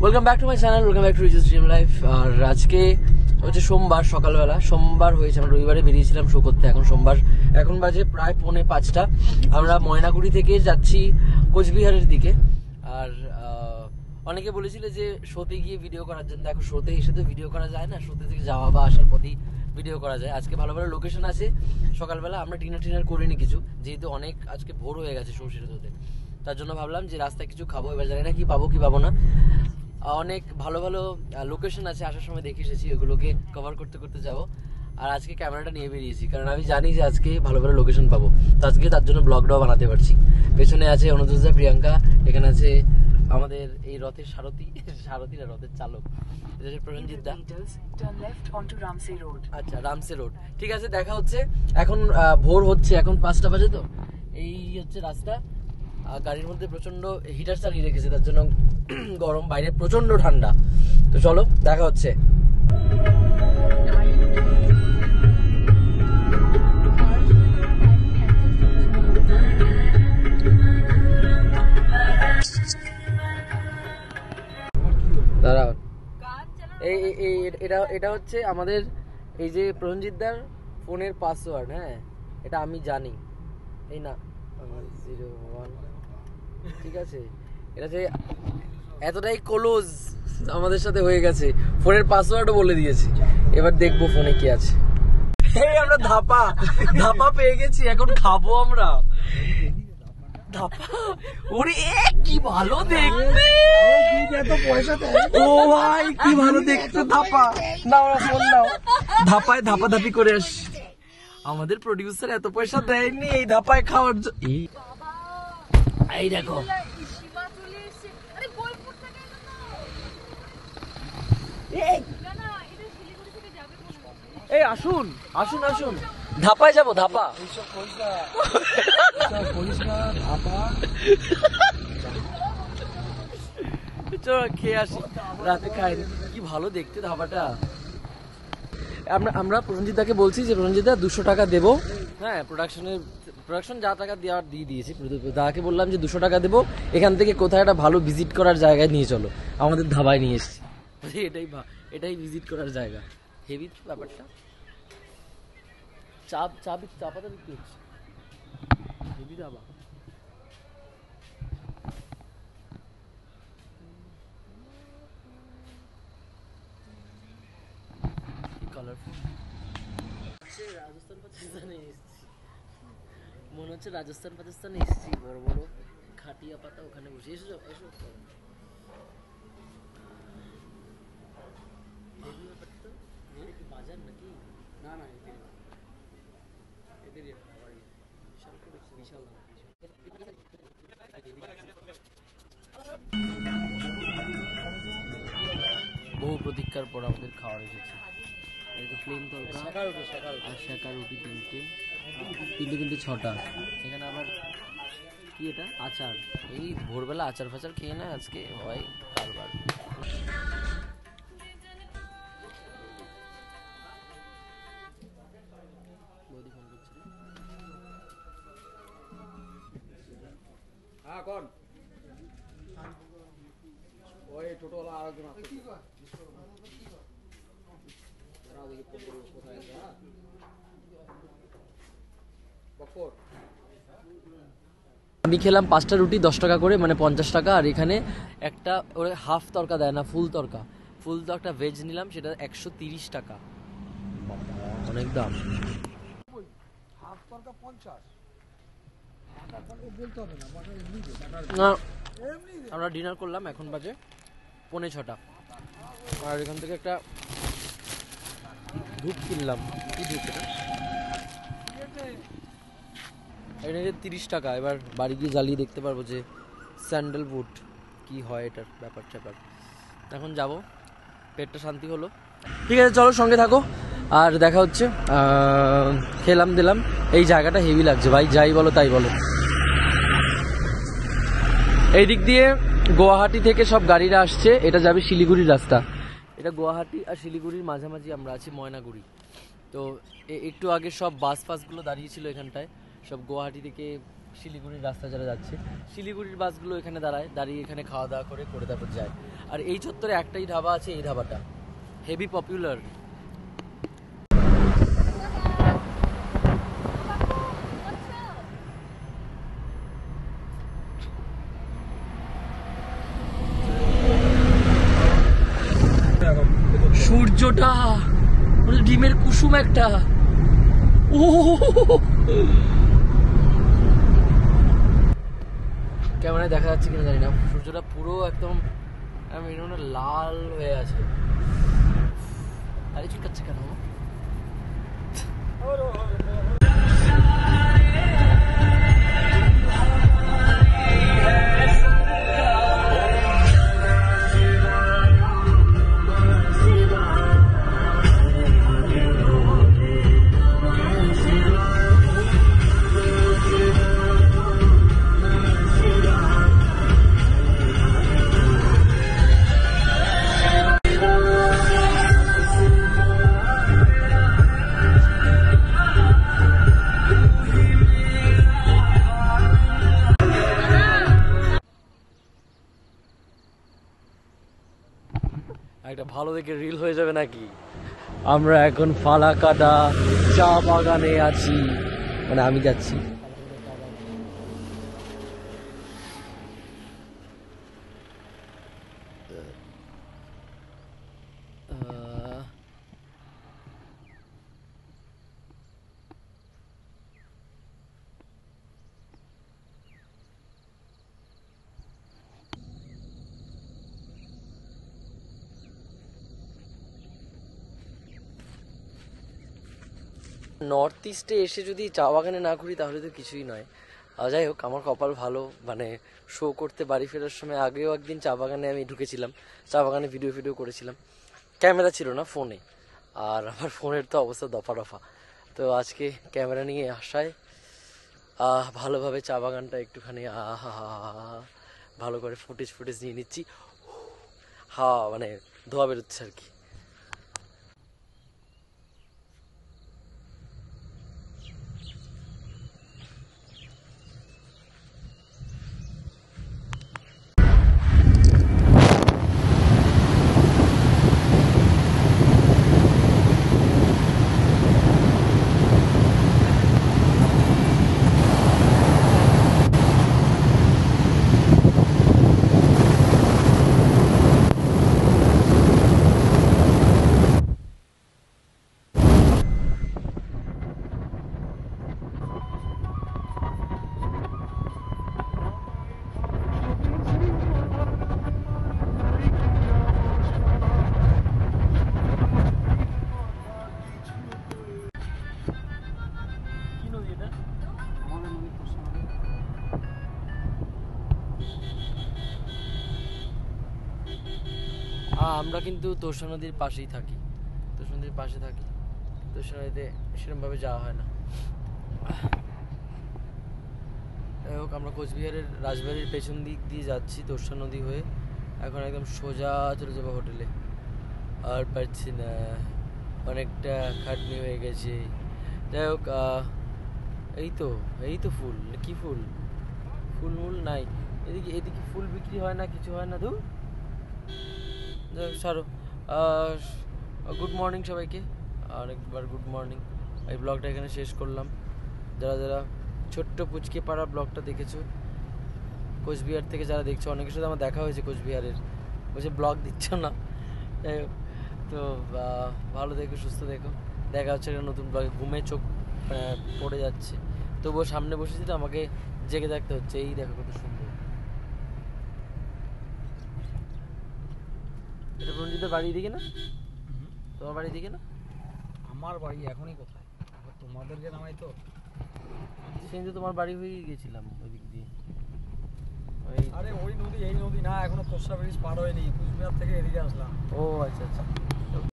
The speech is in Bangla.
Welcome back to my channel, welcome back to রিজেস ড্রিম লাইফ। আর আজকে হচ্ছে সোমবার সকালবেলা, সোমবার হয়েছে, আমরা রবিবারে বেরিয়েছিলাম শো করতে। এখন সোমবার, এখন বাজে প্রায় 4:45। আমরা ময়নাগুড়ি থেকে যাচ্ছি কোচবিহারের দিকে। আর অনেকে বলেছিল যে শোতে গিয়ে ভিডিও করার জন্য, দেখো শোতে এসে তো ভিডিও করা যায় না, শোতে থেকে যাওয়া বা আসার পথেই ভিডিও করা যায়। আজকে ভালো ভালো লোকেশন আছে। সকালবেলা আমরা ডিনার করিনি কিছু, যেহেতু অনেক আজকে ভোর হয়ে গেছে শো শেষ হতে, তার জন্য ভাবলাম যে রাস্তায় কিছু খাবো। এবার জানি না কি পাবো কি পাবো না। অনেক ভালো ভালো লোকেশন আছে, আসার সময় দেখে এসেছি, ওগুলোকে কভার করতে করতে যাবো। আর আজকে ক্যামেরাটা নিয়ে বেরিয়েছি কারণ আমি জানি যে আজকে ভালো ভালো লোকেশন পাবো, তো আজকে তার জন্য ব্লগটাও বানাতে পারছি। পেছনে আছে অনুজা, প্রিয়াঙ্কা, এখানে আছে আমাদের এই রথের সারথীরা, রথের চালক প্রসেনজিৎ দা। আচ্ছা, রামসে রোড, ঠিক আছে, দেখা হচ্ছে। এখন ভোর হচ্ছে, এখন 5টা বাজে। তো এই হচ্ছে রাস্তা। গাড়ির মধ্যে প্রচন্ড হিটার চালিয়ে রেখেছে, তার জন্য গরম, বাইরে প্রচন্ড ঠান্ডা। তো চলো দেখা হচ্ছে। দাঁড়াও, এটা হচ্ছে আমাদের এই যে প্রসেনজিৎদার ফোনের পাসওয়ার্ড। হ্যাঁ, এটা আমি জানি। এই না 01, ঠিক আছে। এটা যে এতটাই ক্লোজ আমাদের সাথে হয়ে গেছে, ফোনের পাসওয়ার্ডও বলে দিয়েছি। এবার দেখবো ফোনে কি আছে। আমরা ধাপা পেয়ে গেছি, এখন খাবো আমরা ধাপা। ওরে কি ভালো দেখতে, ও ভাই কি ভালো দেখতে ধাপা। নাও ফোন নাও, ধাপায় ধাপাধাপি করে আস। আমাদের প্রডিউসার এত পয়সা দেয়নি এই ধাপায় খাওয়ার জন্য। এই দেখো, এই আসুন আসুন আসুন, ধাপায় যাবো, ধাপা। চলো খেয়ে আসি, রাতে খাই। কি ভালো দেখতে ধাপাটা। আমরা প্রসেনজিৎদাকে বলছি যে প্রসেনজিৎদা 200 টাকা দেবো। হ্যাঁ, প্রোডাকশন যা টাকা দেওয়ার দিয়ে দিয়েছি। দাদাকে বললাম যে 200 টাকা দেবো, এখান থেকে কোথায় একটা ভালো ভিজিট করার জায়গায় নিয়ে চলো। আমাদের ধাবায় নিয়ে এসছি, এটাই ভিজিট করার জায়গা। হেভি ব্যাপারটা। চাপাতা বিক্রি হচ্ছে, হেভি ধাবা। রাজস্থান পাকিস্তানে এসেছি, মনে হচ্ছে রাজস্থান পাকিস্তানে এসেছি। বড় বড় খাটিয়া পাতা, ওখানে বসে এসো। বাজার নাকি? না না, বিশাল বহু প্রতীক্ষার পর আমাদের খাওয়ার এসেছে। প্লেন তরকা আর শেখা রুটি, তিনটে কিন্তু 6টা। এখানে আবার কি, এটা আচার। এই ভোরবেলা আচার ফাচার খেয়ে না আজকে হয় কারবার। বৌদি ফোন করছে। হ্যাঁ কোন ওই টোটোওয়ালা আরেকজন আছে। আমি খেলাম 5টা রুটি 10 টাকা করে, মানে 50 টাকা। আর এখানে একটা ওরা হাফ তরকা দেয় না, ফুল তরকা ভেজ নিলাম, সেটা 130 টাকা। অনেক দাম। আমরা ডিনার করলাম, এখন বাজে 5:45। আর এখান থেকে একটা ধূপ কিনলাম। কি ধূপ এটা? 30 টাকা। এবার বাড়ি গিয়ে জ্বালিয়ে দেখতে পারবো যে স্যান্ডেলউড কি হয়, এটার ব্যাপার ট্যাপার। এখন যাব, পেটটা শান্তি হলো। ঠিক আছে, চলো সঙ্গে থাকো আর দেখা হচ্ছে। খেলাম দিলাম। এই জায়গাটা হেভি লাগছে ভাই, যাই বলো তাই বলো। এই দিক দিয়ে গুয়াহাটি থেকে সব গাড়িরা আসছে, এটা যাবে শিলিগুড়ির রাস্তা। এটা গুয়াহাটি আর শিলিগুড়ির মাঝামাঝি আমরা আছি, ময়নাগুড়ি। তো একটু আগে সব বাসগুলো দাঁড়িয়েছিল এখানটায়, সব গুয়াহাটি থেকে শিলিগুড়ির রাস্তা যারা যাচ্ছে, শিলিগুড়ির বাসগুলো এখানে দাঁড়িয়ে এখানে খাওয়া দাওয়া করে তারপর যায়। আর এই চত্বরে একটাই ধাবা আছে, এই ধাবাটা হেভি পপুলার। সূর্যটা ডিমের কুসুম একটা, ও ক্যামেরায় দেখা যাচ্ছে কিনা জানি না, সূর্যটা পুরো একদম লাল হয়ে আছে। আরে চুলকাচ্ছে কেন? একটা ভালো দেখে রিল হয়ে যাবে নাকি? আমরা এখন ফালাকাটা চা বাগানে আছি, মানে আমি যাচ্ছি। নর্থ ইস্টে এসে যদি চা বাগানে না ঘুরি তাহলে তো কিছুই নয়। যাই হোক, আমার কপাল ভালো, মানে শো করতে বাড়ি ফেরার সময় আগেও একদিন চা বাগানে আমি ঢুকেছিলাম, চা বাগানে ভিডিও করেছিলাম, ক্যামেরা ছিল না, ফোনে। আর আমার ফোনের তো অবস্থা দফা রফা, তো আজকে ক্যামেরা নিয়ে আসায় ভালোভাবে চা বাগানটা একটুখানি ভালো করে ফুটেজ নিয়ে নিচ্ছি। মানে ধোয়া বেরোচ্ছে আর কি। আমরা কিন্তু তোষা নদীর পাশেই থাকি, তোষা নদীর পাশে থাকি, তোষা নদীতে সেরকমভাবে যাওয়া হয় না। যাই হোক, আমরা কোচবিহারের রাজবাড়ির পেছন দিক দিয়ে যাচ্ছি তোষা নদী হয়ে, এখন একদম সোজা চলে যাবো হোটেলে। আর পারছি না, অনেকটা খাটনি হয়ে গেছে। যাই হোক, এই তো ফুল, কি ফুল মূল নাই এদিকে ফুল বিক্রি হয় না, কিছু হয় না। সারো। গুড মর্নিং সবাইকে, আরেকবার গুড মর্নিং। এই ব্লগটা এখানে শেষ করলাম। যারা ছোট্ট পুচকে পাড়া ব্লগটা দেখেছো, কোচবিহার থেকে যারা দেখছো, অনেকের সাথে আমার দেখা হয়েছে কোচবিহারের, বলছে ব্লগ দিচ্ছ না। যাই হোক, তো ভালো দেখো, সুস্থ দেখো, দেখা হচ্ছে একটা নতুন ব্লগে। ঘুমে চোখ পড়ে যাচ্ছে, তবুও সামনে বসেছি তো আমাকে জেগে থাকতে হচ্ছে। এই দেখো কত সুন্দর। এটা রঞ্জিতের বাড়ি দিকে না? তোমার বাড়ি দিকে না? আমার বাড়ি এখনই কোথায়, তোমাদেরকে নামাই তো। সেদিন তোমার বাড়ি হয়ে গেছিলাম ওই দিক দিয়ে। আরে ওই নদী এই নদী না, এখনো তোষা ব্রিজ পার হয়নি, কুচবিহার থেকে এদিকে আসলাম। ও আচ্ছা আচ্ছা।